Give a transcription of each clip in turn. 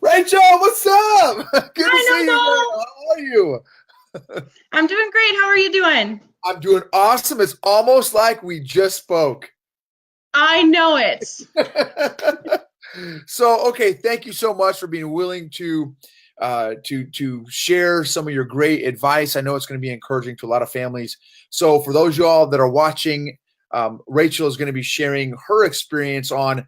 Rachel, what's up? Good to see Hi, you, man. Noble. How are you? I'm doing great. How are you doing? I'm doing awesome. It's almost like we just spoke. I know it. So, okay, thank you so much for being willing to share some of your great advice. I know it's going to be encouraging to a lot of families. So, for those of y'all that are watching, Rachel is going to be sharing her experience on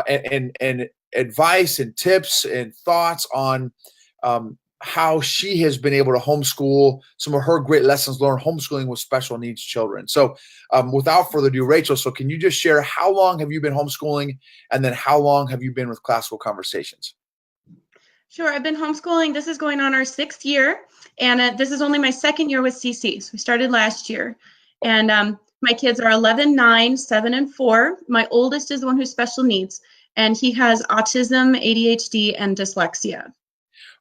and advice and tips and thoughts on how she has been able to homeschool, some of her great lessons learned homeschooling with special needs children. So, without further ado, Rachel, so can you just share how long have you been homeschooling, and then how long have you been with Classical Conversations? Sure, I've been homeschooling. This is going on our 6th year, and this is only my 2nd year with CC. So we started last year, and my kids are 11, 9, 7, and 4. My oldest is the one who's special needs, and he has autism, ADHD, and dyslexia.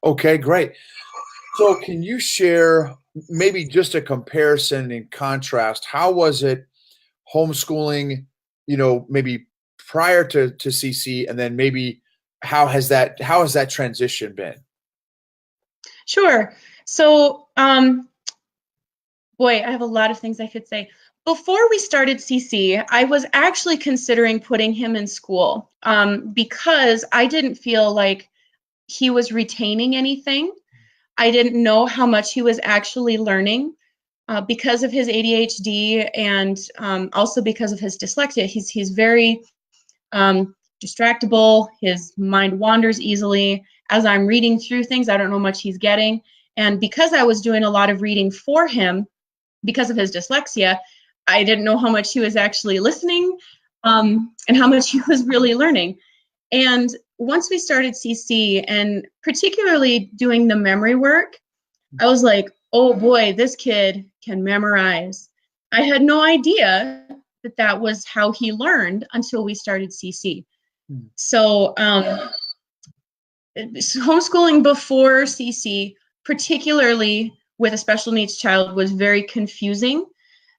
Okay, great. So, can you share maybe just a comparison and contrast? How was it homeschooling, maybe prior to CC, and then maybe how has that transition been? Sure. So, boy, I have a lot of things I could say. Before we started CC, I was actually considering putting him in school because I didn't feel like he was retaining anything. I didn't know how much he was actually learning because of his ADHD and also because of his dyslexia. He's very distractible. His mind wanders easily. As I'm reading through things, I don't know much he's getting. And because I was doing a lot of reading for him, because of his dyslexia, I didn't know how much he was actually listening and how much he was really learning. And once we started CC and particularly doing the memory work, I was like, oh boy, this kid can memorize. I had no idea that that was how he learned until we started CC. Hmm. So homeschooling before CC, particularly with a special needs child, was very confusing.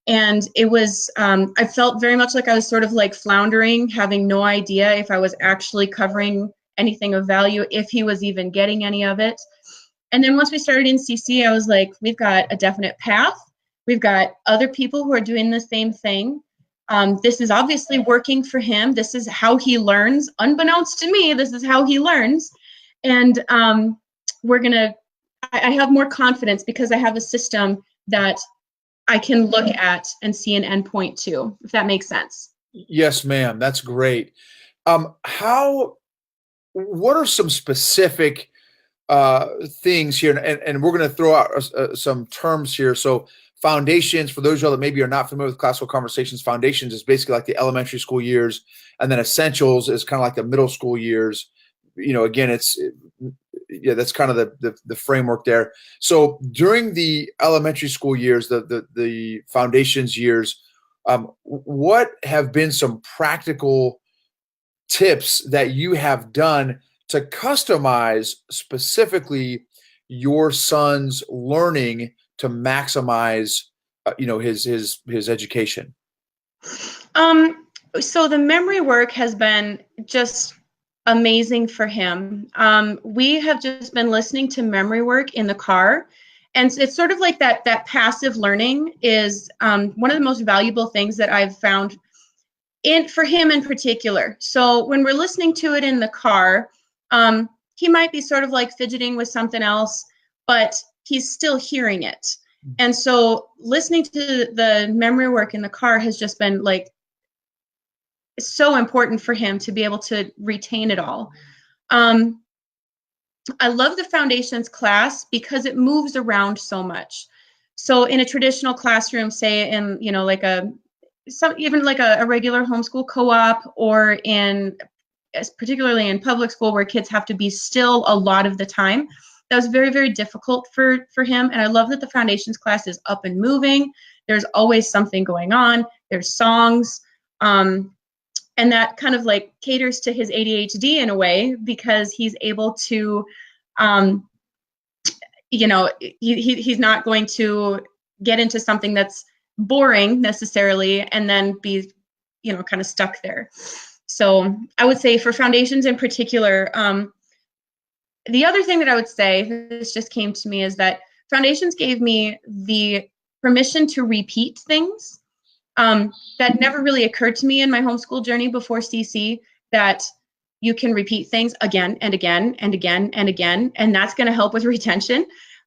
And it was, I felt very much like I was sort of like floundering, having no idea if I was actually covering anything of value, if he was even getting any of it. And then once we started in CC, I was like, we've got a definite path. We've got other people who are doing the same thing. This is obviously working for him. This is how he learns. Unbeknownst to me, this is how he learns. And I have more confidence because I have a system that I can look at and see an endpoint to, if that makes sense. Yes, ma'am. That's great. How? What are some specific things here? And we're going to throw out some terms here. So, foundations, for those of you that maybe are not familiar with Classical Conversations, foundations is basically like the elementary school years, and then essentials is kind of like the middle school years. Again, yeah, that's kind of the framework there. So during the elementary school years, the foundations years, what have been some practical tips that you have done to customize specifically your son's learning to maximize, his education? Um, so the memory work has been just amazing for him. We have just been listening to memory work in the car. And it's sort of like that passive learning is one of the most valuable things that I've found for him in particular. So when we're listening to it in the car, he might be sort of like fidgeting with something else, but he's still hearing it. And so listening to the memory work in the car has just been like so important for him to be able to retain it all. Um, I love the foundations class because it moves around so much. So in a traditional classroom, say in, like even like a regular homeschool co-op, or particularly in public school where kids have to be still a lot of the time, that was very, very difficult for him. And I love that the foundations class is up and moving. There's always something going on. There's songs. And that kind of like caters to his ADHD in a way, because he's able to, he's not going to get into something that's boring necessarily and then be, kind of stuck there. So I would say for foundations in particular, the other thing that I would say, this just came to me, is that foundations gave me the permission to repeat things. That never really occurred to me in my homeschool journey before CC, that you can repeat things again and again and again and again, and that's going to help with retention.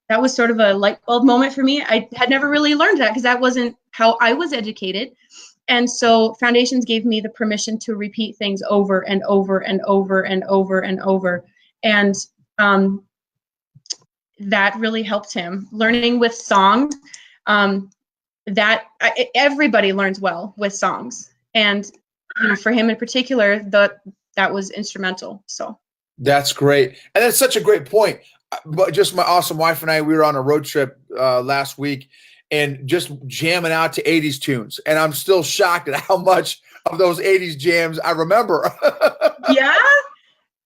That was sort of a light bulb moment for me. I had never really learned that because that wasn't how I was educated. And so foundations gave me the permission to repeat things over and over and over and over and over. And that really helped him. Learning with songs, everybody learns well with songs. And for him in particular, that was instrumental. So that's great. And that's such a great point. But just my awesome wife and I, we were on a road trip last week and just jamming out to 80s tunes. And I'm still shocked at how much of those 80s jams I remember. Yeah.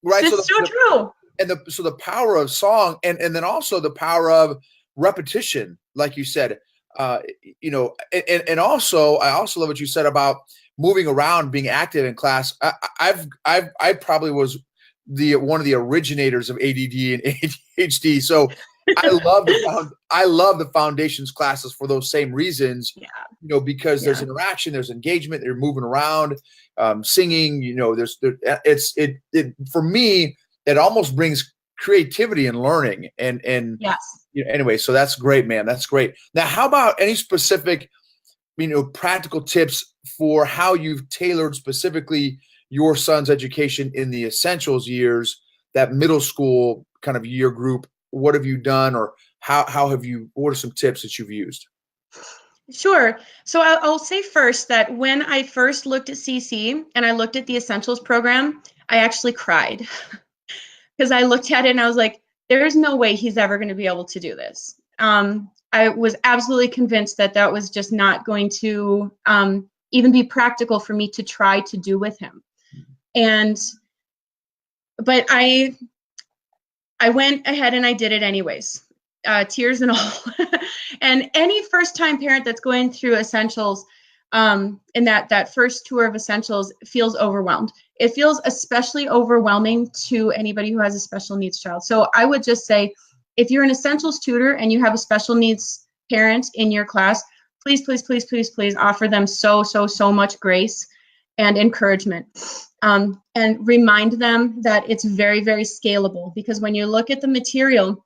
Right. It's so true. And so the power of song and then also the power of repetition, like you said, and also, I also love what you said about moving around, being active in class. I probably was one of the originators of ADD and ADHD. So I love the foundations classes for those same reasons. Yeah. Because there's interaction, there's engagement, they're moving around, singing. For me, it almost brings creativity and learning. And yes. Anyway, so that's great, man. That's great. Now, how about any specific, practical tips for how you've tailored specifically your son's education in the essentials years, that middle school kind of year group? What have you done, or what are some tips that you've used? Sure. So I'll say first that when I first looked at CC and I looked at the essentials program, I actually cried because I looked at it and I was like, there's no way he's ever going to be able to do this. I was absolutely convinced that was just not going to even be practical for me to try to do with him. But I went ahead and I did it anyways, tears and all. And any first-time parent that's going through essentials, in that first tour of essentials, feels overwhelmed. It feels especially overwhelming to anybody who has a special needs child. So I would just say, if you're an essentials tutor and you have a special needs parent in your class, please, please, please, please, please offer them so much grace and encouragement. And remind them that it's very, very scalable, because when you look at the material,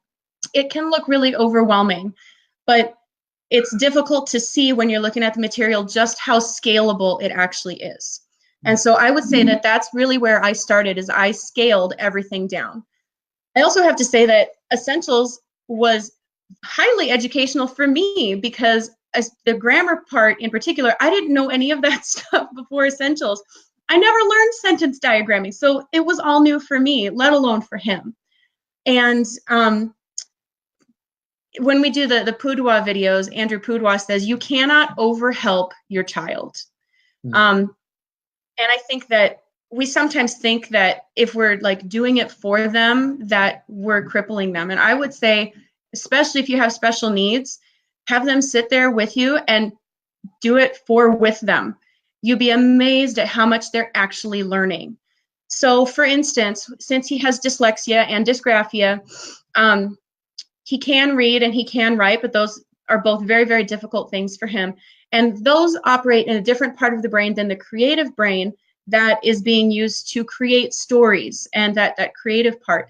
it can look really overwhelming, but it's difficult to see when you're looking at the material just how scalable it actually is. And so I would say that that's really where I started, is I scaled everything down. I also have to say that essentials was highly educational for me, because as the grammar part in particular, I didn't know any of that stuff before essentials. I never learned sentence diagramming, so it was all new for me, let alone for him. And when we do the Poudwa videos, Andrew Poudwa says, you cannot overhelp your child. And I think that we sometimes think that if we're like doing it for them, that we're crippling them. And I would say, especially if you have special needs, have them sit there with you and do it with them. You'd be amazed at how much they're actually learning. So for instance, since he has dyslexia and dysgraphia, he can read and he can write, but those are both very, very difficult things for him. And those operate in a different part of the brain than the creative brain that is being used to create stories, and that creative part.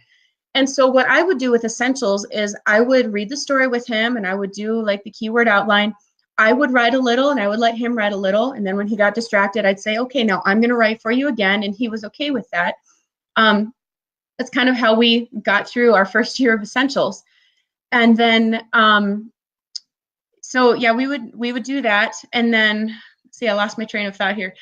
And so what I would do with essentials is I would read the story with him, and I would do like the keyword outline. I would write a little and I would let him write a little. And then when he got distracted, I'd say, okay, now I'm going to write for you again. And he was okay with that. That's kind of how we got through our first year of essentials. And then, so yeah, we would do that. And then, see, I lost my train of thought here.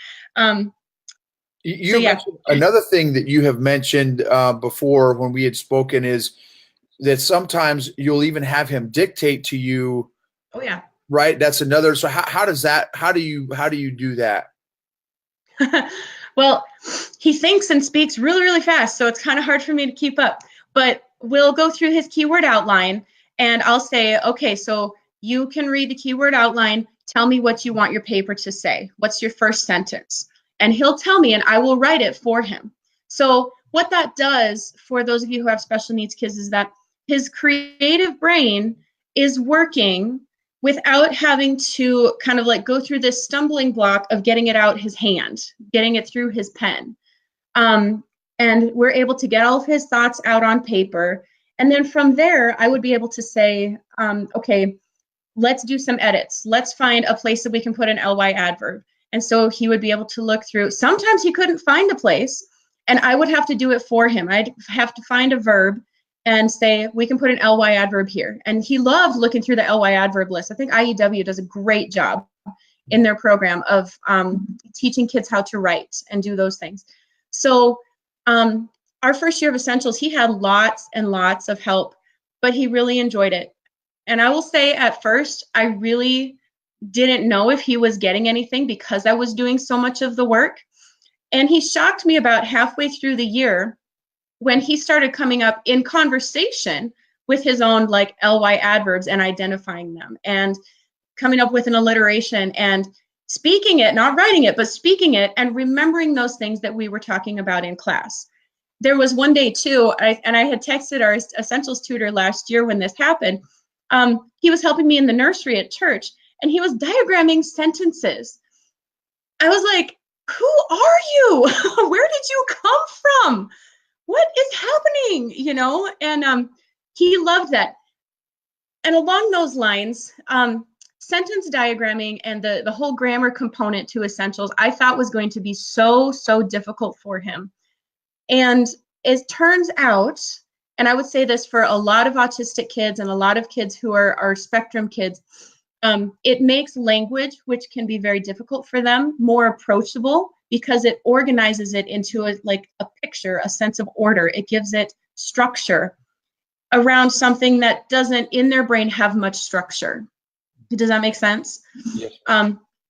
Mentioned another thing that you have mentioned before when we had spoken is that sometimes you'll even have him dictate to you. Oh yeah. Right. That's another. So how do you do that? Well, he thinks and speaks really, really fast, so it's kind of hard for me to keep up. But we'll go through his keyword outline, and I'll say, okay, so you can read the keyword outline. Tell me what you want your paper to say. What's your first sentence? And he'll tell me, and I will write it for him. So what that does for those of you who have special needs kids is that his creative brain is working without having to kind of like go through this stumbling block of getting it out his hand, getting it through his pen. And we're able to get all of his thoughts out on paper. And then from there, I would be able to say, okay, let's do some edits. Let's find a place that we can put an ly adverb. And so he would be able to look through. Sometimes he couldn't find a place, and I would have to do it for him. I'd have to find a verb and say, we can put an ly adverb here. And he loved looking through the ly adverb list. I think IEW does a great job in their program of teaching kids how to write and do those things. So our first year of Essentials, he had lots and lots of help, but he really enjoyed it. And I will say at first, I really didn't know if he was getting anything because I was doing so much of the work. And he shocked me about halfway through the year when he started coming up in conversation with his own like ly adverbs and identifying them and coming up with an alliteration and speaking it, not writing it, but speaking it and remembering those things that we were talking about in class. There was one day too, I had texted our Essentials tutor last year when this happened. He was helping me in the nursery at church, and he was diagramming sentences. I was like, who are you? Where did you come from? What is happening? You know, and he loved that. And along those lines, sentence diagramming and the whole grammar component to Essentials, I thought was going to be so difficult for him. And it turns out, and I would say this for a lot of autistic kids and a lot of kids who are spectrum kids, it makes language, which can be very difficult for them, more approachable because it organizes it into a picture, a sense of order. It gives it structure around something that doesn't in their brain have much structure. Does that make sense? Yes.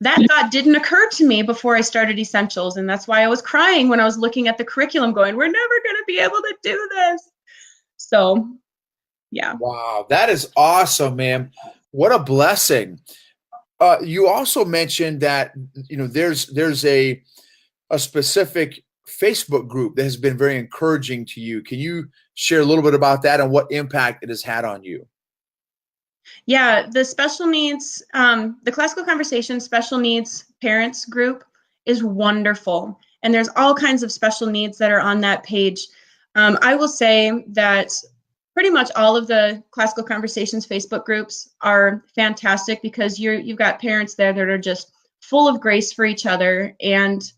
That thought didn't occur to me before I started Essentials, and that's why I was crying when I was looking at the curriculum going, we're never going to be able to do this. So, yeah. Wow, that is awesome, ma'am. What a blessing. You also mentioned that, you know, there's a specific Facebook group that has been very encouraging to you. Can you share a little bit about that and what impact it has had on you? Yeah, the special needs, the Classical Conversation special needs parents group is wonderful. And there's all kinds of special needs that are on that page. I will say that pretty much all of the Classical Conversations Facebook groups are fantastic because you've got parents there that are just full of grace for each other and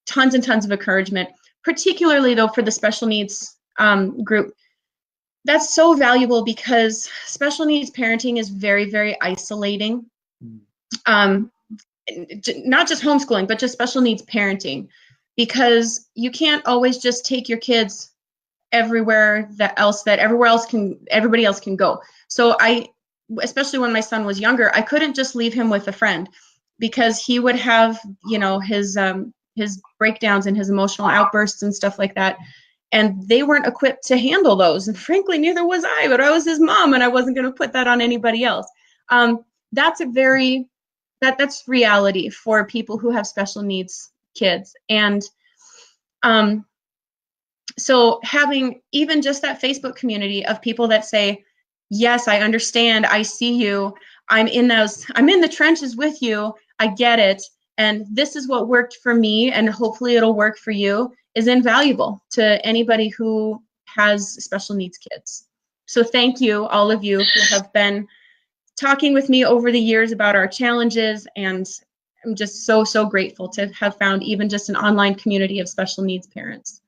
tons of encouragement, particularly though for the special needs group. That's so valuable because special needs parenting is very isolating. Not just homeschooling, but just special needs parenting, because you can't always just take your kids everywhere everybody else can go. So especially when my son was younger, I couldn't just leave him with a friend because he would have, you know, his breakdowns and his emotional outbursts and stuff like that. And they weren't equipped to handle those. And frankly, neither was I, but I was his mom and I wasn't going to put that on anybody else. That's that's reality for people who have special needs kids. And so having even just that Facebook community of people that say, yes, I understand, I see you, I'm in the trenches with you, I get it, and this is what worked for me, and hopefully it'll work for you, is invaluable to anybody who has special needs kids. So thank you, all of you who have been talking with me over the years about our challenges, and I'm just so grateful to have found even just an online community of special needs parents.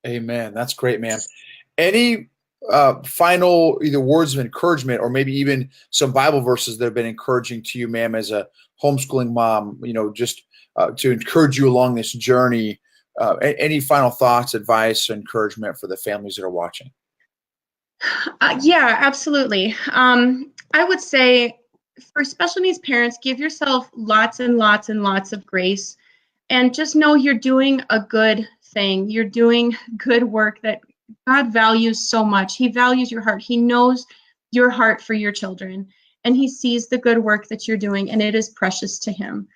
Amen. That's great, ma'am. Any final either words of encouragement or maybe even some Bible verses that have been encouraging to you, ma'am, as a homeschooling mom, you know, just to encourage you along this journey? Any final thoughts, advice, encouragement for the families that are watching? Yeah, absolutely. I would say for special needs parents, give yourself lots and lots of grace, and just know you're doing a good thing. You're doing good work that God values so much. He values your heart. He knows your heart for your children, and he sees the good work that you're doing, and it is precious to him.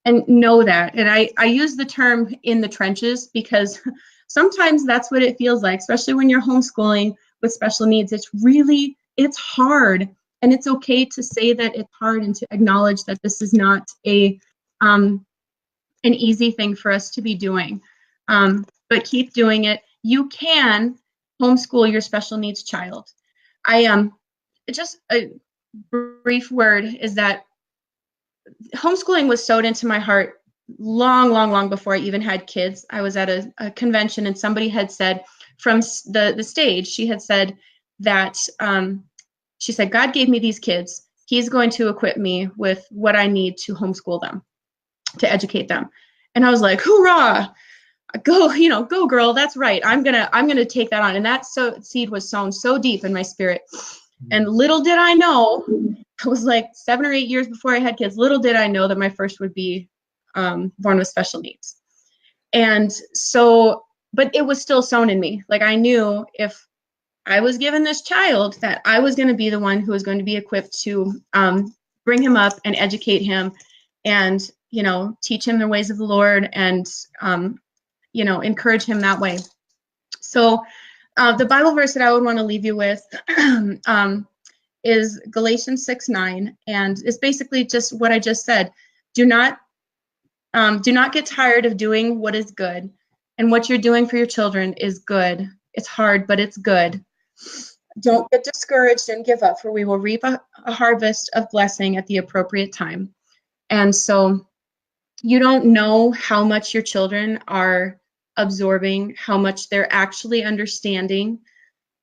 And know that. And I use the term in the trenches because sometimes that's what it feels like, especially when you're homeschooling with special needs. It's hard, and it's okay to say that it's hard and to acknowledge that this is not an easy thing for us to be doing. But keep doing it. You can homeschool your special needs child. Just a brief word is that homeschooling was sewed into my heart long before I even had kids. I was at a convention, and somebody had said from the stage, she had said that she said, God gave me these kids. He's going to equip me with what I need to homeschool them, to educate them. And I was like, hoorah, go girl, that's right. I'm gonna take that on. And that seed was sown so deep in my spirit. And little did I know, it was like 7 or 8 years before I had kids, little did I know that my first would be born with special needs. And so, but it was still sown in me. Like, I knew if I was given this child, that I was going to be the one who was going to be equipped to bring him up and educate him and, teach him the ways of the Lord and, encourage him that way. So the Bible verse that I would want to leave you with is Galatians 6:9, and it's basically just what I just said. Do not get tired of doing what is good, and what you're doing for your children is good. It's hard, but it's good. Don't get discouraged and give up, for we will reap a harvest of blessing at the appropriate time. And so you don't know how much your children are absorbing, how much they're actually understanding,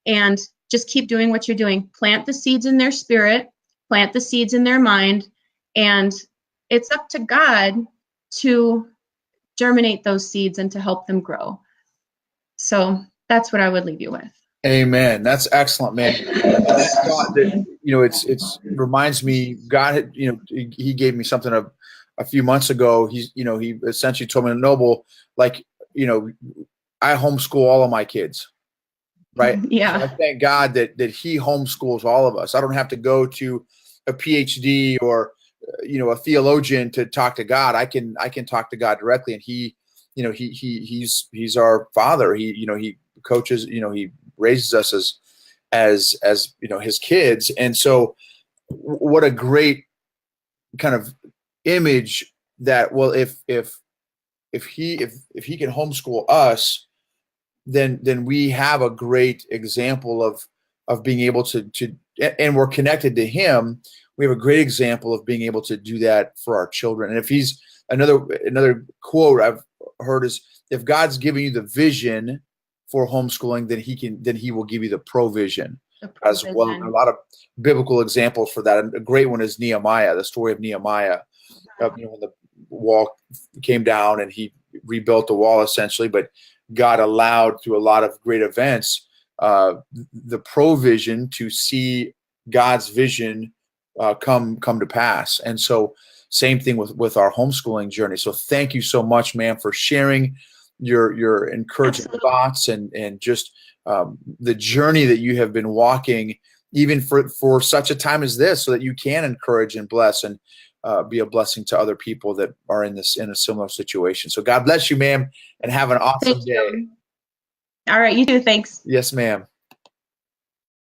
and just keep doing what you're doing. Plant the seeds in their spirit, plant the seeds in their mind, and it's up to God to germinate those seeds and to help them grow. So that's what I would leave you with. Amen. That's excellent, man. I thought that, it's reminds me, God had, he gave me something a few months ago. He essentially told me, Noble, like, I homeschool all of my kids. Right. Yeah. So I thank God that he homeschools all of us. I don't have to go to a PhD or, a theologian to talk to God. I can talk to God directly. And he's our father. He coaches, he raises us as his kids. And so what a great kind of image that, well, if he can homeschool us, then we have a great example of being able to and we're connected to him. We have a great example of being able to do that for our children. And if he's another quote I've heard is, if God's giving you the vision for homeschooling, then he will give you the provision as well. A lot of biblical examples for that. And a great one is Nehemiah, the story of Nehemiah. When the wall came down and he rebuilt the wall essentially, but God allowed, through a lot of great events, the provision to see God's vision come to pass. And so same thing with our homeschooling journey. So thank you so much, man, for sharing your encouraging thoughts and just the journey that you have been walking, even for such a time as this, so that you can encourage and bless and be a blessing to other people that are in a similar situation. So God bless you, ma'am, and have an awesome day. All right, you too. Thanks. Yes, ma'am.